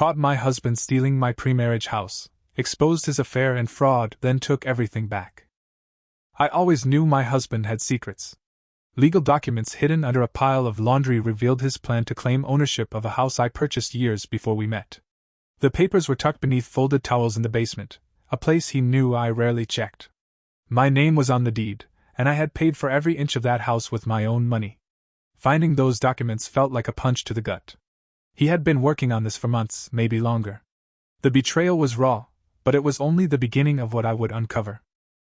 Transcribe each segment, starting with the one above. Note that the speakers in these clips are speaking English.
caught my husband stealing my pre-marriage house, exposed his affair and fraud, then took everything back. I always knew my husband had secrets. Legal documents hidden under a pile of laundry revealed his plan to claim ownership of a house I purchased years before we met. The papers were tucked beneath folded towels in the basement, a place he knew I rarely checked. My name was on the deed, and I had paid for every inch of that house with my own money. Finding those documents felt like a punch to the gut. He had been working on this for months, maybe longer. The betrayal was raw, but it was only the beginning of what I would uncover.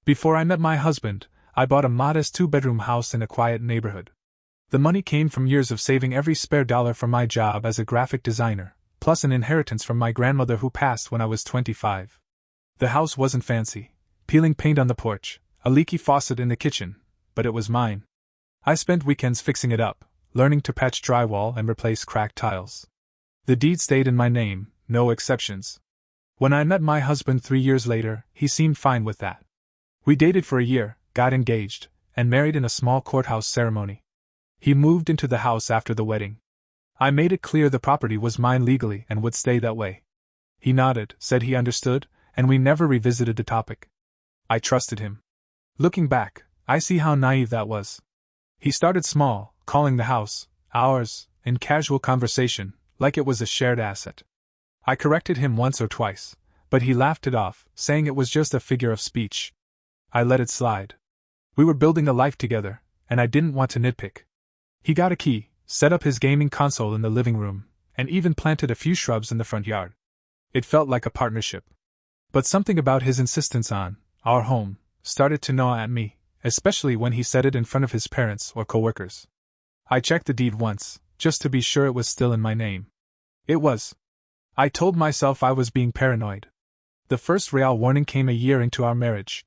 Before I met my husband, I bought a modest 2-bedroom house in a quiet neighborhood. The money came from years of saving every spare dollar from my job as a graphic designer, plus an inheritance from my grandmother who passed when I was 25. The house wasn't fancy, peeling paint on the porch, a leaky faucet in the kitchen, but it was mine. I spent weekends fixing it up, learning to patch drywall and replace cracked tiles. The deed stayed in my name, no exceptions. When I met my husband 3 years later, he seemed fine with that. We dated for a year, got engaged, and married in a small courthouse ceremony. He moved into the house after the wedding. I made it clear the property was mine legally and would stay that way. He nodded, said he understood, and we never revisited the topic. I trusted him. Looking back, I see how naive that was. He started small, calling the house ours, in casual conversation, like it was a shared asset. I corrected him once or twice, but he laughed it off, saying it was just a figure of speech. I let it slide. We were building a life together, and I didn't want to nitpick. He got a key, set up his gaming console in the living room, and even planted a few shrubs in the front yard. It felt like a partnership. But something about his insistence on our home started to gnaw at me, especially when he said it in front of his parents or coworkers. I checked the deed once, just to be sure it was still in my name. It was. I told myself I was being paranoid. The first real warning came a year into our marriage.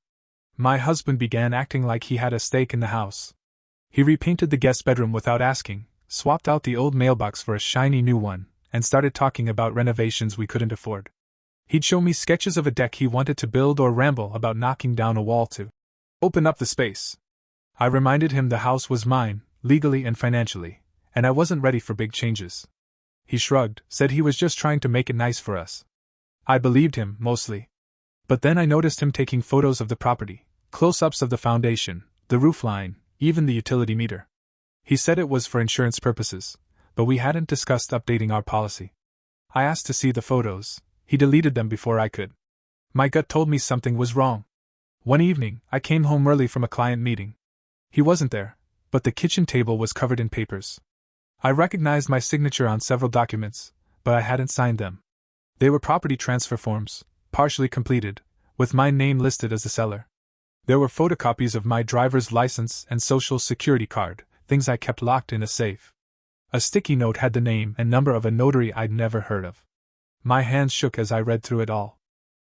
My husband began acting like he had a stake in the house. He repainted the guest bedroom without asking, swapped out the old mailbox for a shiny new one, and started talking about renovations we couldn't afford. He'd show me sketches of a deck he wanted to build or ramble about knocking down a wall to open up the space. I reminded him the house was mine, legally and financially, and I wasn't ready for big changes. He shrugged, said he was just trying to make it nice for us. I believed him, mostly. But then I noticed him taking photos of the property, close-ups of the foundation, the roofline, even the utility meter. He said it was for insurance purposes, but we hadn't discussed updating our policy. I asked to see the photos. He deleted them before I could. My gut told me something was wrong. One evening, I came home early from a client meeting. He wasn't there, but the kitchen table was covered in papers. I recognized my signature on several documents, but I hadn't signed them. They were property transfer forms, partially completed, with my name listed as the seller. There were photocopies of my driver's license and social security card, things I kept locked in a safe. A sticky note had the name and number of a notary I'd never heard of. My hands shook as I read through it all.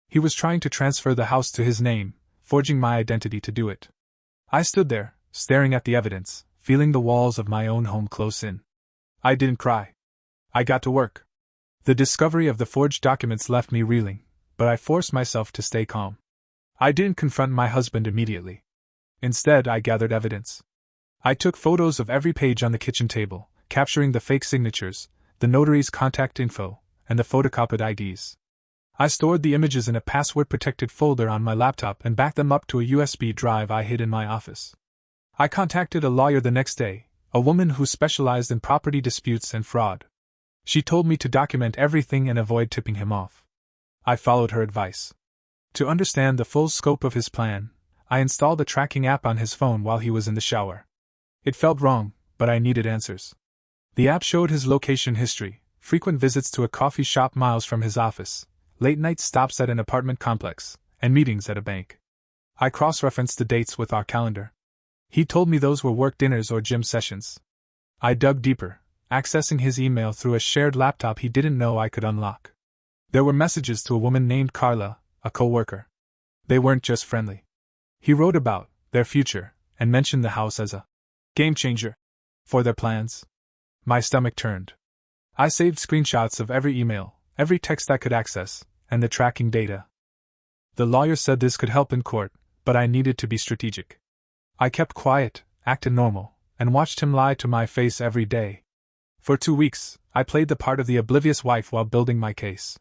He was trying to transfer the house to his name, forging my identity to do it. I stood there, staring at the evidence, feeling the walls of my own home close in. I didn't cry. I got to work. The discovery of the forged documents left me reeling, but I forced myself to stay calm. I didn't confront my husband immediately. Instead, I gathered evidence. I took photos of every page on the kitchen table, capturing the fake signatures, the notary's contact info, and the photocopied IDs. I stored the images in a password-protected folder on my laptop and backed them up to a USB drive I hid in my office. I contacted a lawyer the next day, a woman who specialized in property disputes and fraud. She told me to document everything and avoid tipping him off. I followed her advice. To understand the full scope of his plan, I installed a tracking app on his phone while he was in the shower. It felt wrong, but I needed answers. The app showed his location history, frequent visits to a coffee shop miles from his office, late-night stops at an apartment complex, and meetings at a bank. I cross-referenced the dates with our calendar. He told me those were work dinners or gym sessions. I dug deeper, accessing his email through a shared laptop he didn't know I could unlock. There were messages to a woman named Carla, a co-worker. They weren't just friendly. He wrote about their future and mentioned the house as a game changer for their plans. My stomach turned. I saved screenshots of every email, every text I could access, and the tracking data. The lawyer said this could help in court, but I needed to be strategic. I kept quiet, acted normal, and watched him lie to my face every day. For 2 weeks, I played the part of the oblivious wife while building my case.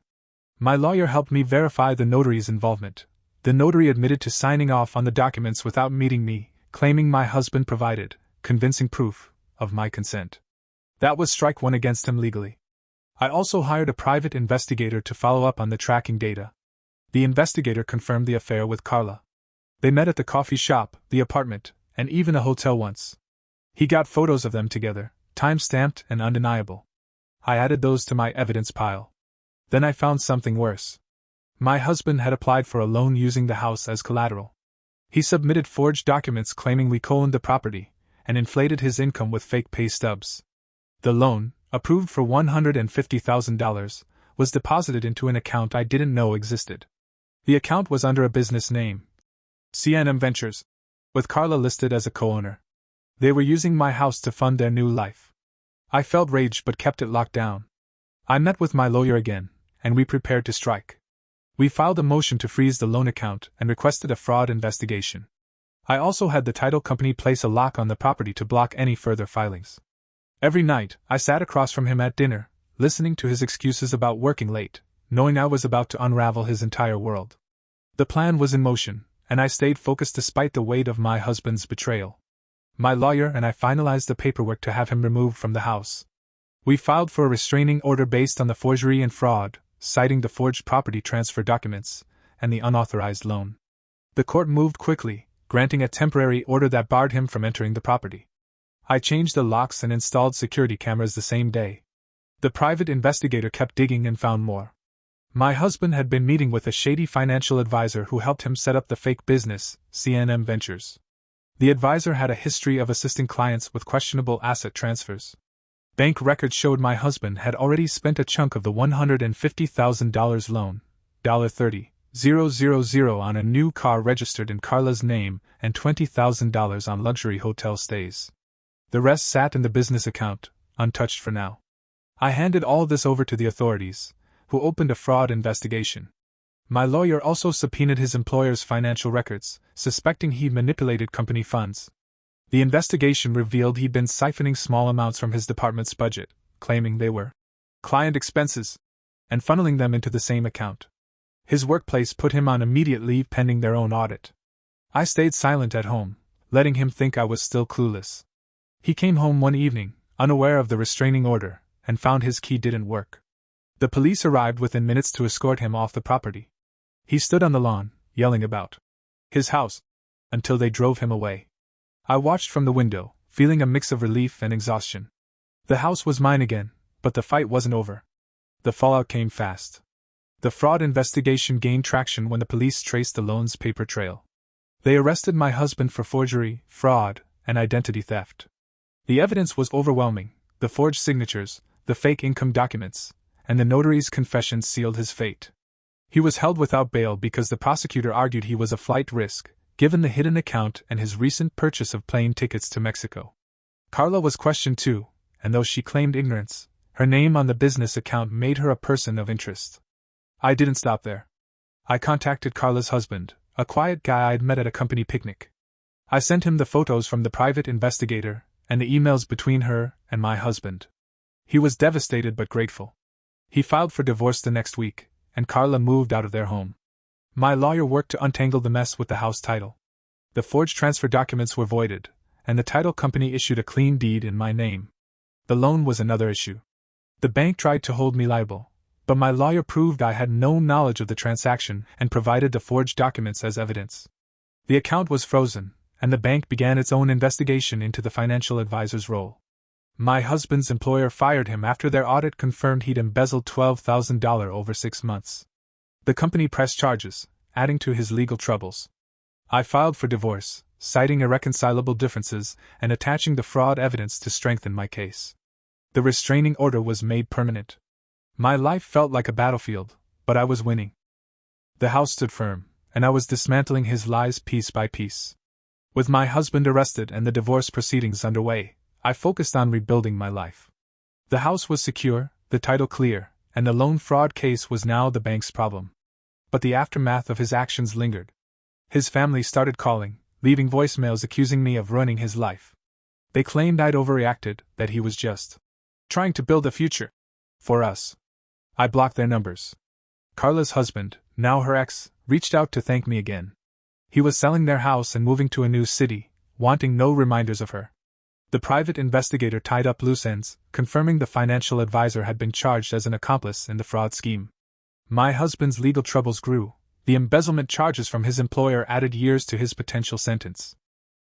My lawyer helped me verify the notary's involvement. The notary admitted to signing off on the documents without meeting me, claiming my husband provided convincing proof of my consent. That was strike one against him legally. I also hired a private investigator to follow up on the tracking data. The investigator confirmed the affair with Carla. They met at the coffee shop, the apartment, and even a hotel once. He got photos of them together, time-stamped and undeniable. I added those to my evidence pile. Then I found something worse. My husband had applied for a loan using the house as collateral. He submitted forged documents claiming we co-owned the property, and inflated his income with fake pay stubs. The loan, approved for $150,000, was deposited into an account I didn't know existed. The account was under a business name, CNM Ventures, with Carla listed as a co-owner. They were using my house to fund their new life. I felt rage but kept it locked down. I met with my lawyer again, and we prepared to strike. We filed a motion to freeze the loan account and requested a fraud investigation. I also had the title company place a lock on the property to block any further filings. Every night, I sat across from him at dinner, listening to his excuses about working late, knowing I was about to unravel his entire world. The plan was in motion, and I stayed focused despite the weight of my husband's betrayal. My lawyer and I finalized the paperwork to have him removed from the house. We filed for a restraining order based on the forgery and fraud, citing the forged property transfer documents and the unauthorized loan. The court moved quickly, granting a temporary order that barred him from entering the property. I changed the locks and installed security cameras the same day. The private investigator kept digging and found more. My husband had been meeting with a shady financial advisor who helped him set up the fake business, CNM Ventures. The advisor had a history of assisting clients with questionable asset transfers. Bank records showed my husband had already spent a chunk of the $150,000 loan, $30,000, on a new car registered in Carla's name and $20,000 on luxury hotel stays. The rest sat in the business account, untouched for now. I handed all this over to the authorities, who opened a fraud investigation. My lawyer also subpoenaed his employer's financial records, suspecting he'd manipulated company funds. The investigation revealed he'd been siphoning small amounts from his department's budget, claiming they were client expenses, and funneling them into the same account. His workplace put him on immediate leave pending their own audit. I stayed silent at home, letting him think I was still clueless. He came home one evening, unaware of the restraining order, and found his key didn't work. The police arrived within minutes to escort him off the property. He stood on the lawn, yelling about his house, until they drove him away. I watched from the window, feeling a mix of relief and exhaustion. The house was mine again, but the fight wasn't over. The fallout came fast. The fraud investigation gained traction when the police traced the loan's paper trail. They arrested my husband for forgery, fraud, and identity theft. The evidence was overwhelming: the forged signatures, the fake income documents, and the notary's confession sealed his fate. He was held without bail because the prosecutor argued he was a flight risk, given the hidden account and his recent purchase of plane tickets to Mexico. Carla was questioned too, and though she claimed ignorance, her name on the business account made her a person of interest. I didn't stop there. I contacted Carla's husband, a quiet guy I'd met at a company picnic. I sent him the photos from the private investigator and the emails between her and my husband. He was devastated but grateful. He filed for divorce the next week, and Carla moved out of their home. My lawyer worked to untangle the mess with the house title. The forged transfer documents were voided, and the title company issued a clean deed in my name. The loan was another issue. The bank tried to hold me liable, but my lawyer proved I had no knowledge of the transaction and provided the forged documents as evidence. The account was frozen, and the bank began its own investigation into the financial advisor's role. My husband's employer fired him after their audit confirmed he'd embezzled $12,000 over 6 months. The company pressed charges, adding to his legal troubles. I filed for divorce, citing irreconcilable differences and attaching the fraud evidence to strengthen my case. The restraining order was made permanent. My life felt like a battlefield, but I was winning. The house stood firm, and I was dismantling his lies piece by piece. With my husband arrested and the divorce proceedings underway, I focused on rebuilding my life. The house was secure, the title clear, and the loan fraud case was now the bank's problem. But the aftermath of his actions lingered. His family started calling, leaving voicemails accusing me of ruining his life. They claimed I'd overreacted, that he was just trying to build a future. For us. I blocked their numbers. Carla's husband, now her ex, reached out to thank me again. He was selling their house and moving to a new city, wanting no reminders of her. The private investigator tied up loose ends, confirming the financial advisor had been charged as an accomplice in the fraud scheme. My husband's legal troubles grew. The embezzlement charges from his employer added years to his potential sentence.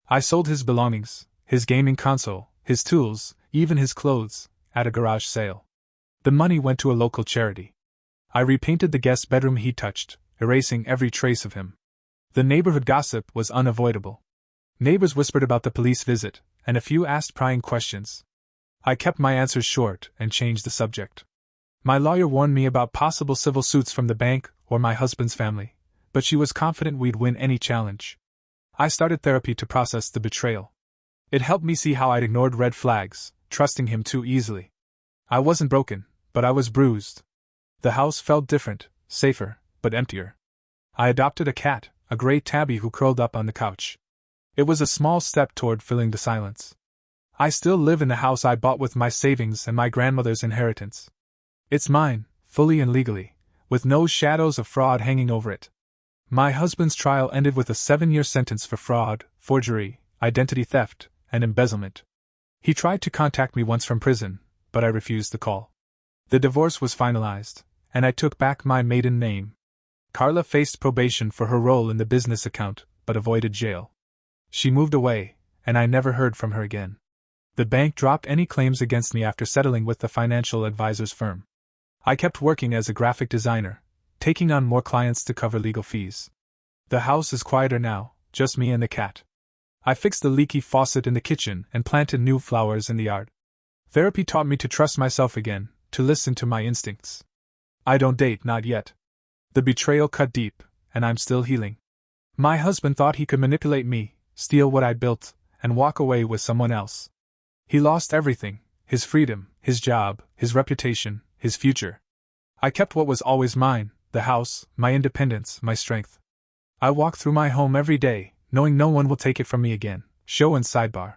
I sold his belongings, his gaming console, his tools, even his clothes, at a garage sale. The money went to a local charity. I repainted the guest bedroom he touched, erasing every trace of him. The neighborhood gossip was unavoidable. Neighbors whispered about the police visit, and a few asked prying questions. I kept my answers short and changed the subject. My lawyer warned me about possible civil suits from the bank or my husband's family, but she was confident we'd win any challenge. I started therapy to process the betrayal. It helped me see how I'd ignored red flags, trusting him too easily. I wasn't broken, but I was bruised. The house felt different, safer, but emptier. I adopted a cat, a gray tabby who curled up on the couch. It was a small step toward filling the silence. I still live in the house I bought with my savings and my grandmother's inheritance. It's mine, fully and legally, with no shadows of fraud hanging over it. My husband's trial ended with a 7-year sentence for fraud, forgery, identity theft, and embezzlement. He tried to contact me once from prison, but I refused the call. The divorce was finalized, and I took back my maiden name. Carla faced probation for her role in the business account, but avoided jail. She moved away, and I never heard from her again. The bank dropped any claims against me after settling with the financial advisor's firm. I kept working as a graphic designer, taking on more clients to cover legal fees. The house is quieter now, just me and the cat. I fixed the leaky faucet in the kitchen and planted new flowers in the yard. Therapy taught me to trust myself again, to listen to my instincts. I don't date, not yet. The betrayal cut deep, and I'm still healing. My husband thought he could manipulate me, steal what I'd built, and walk away with someone else. He lost everything, his freedom, his job, his reputation, his future. I kept what was always mine, the house, my independence, my strength. I walk through my home every day, knowing no one will take it from me again. Show and sidebar.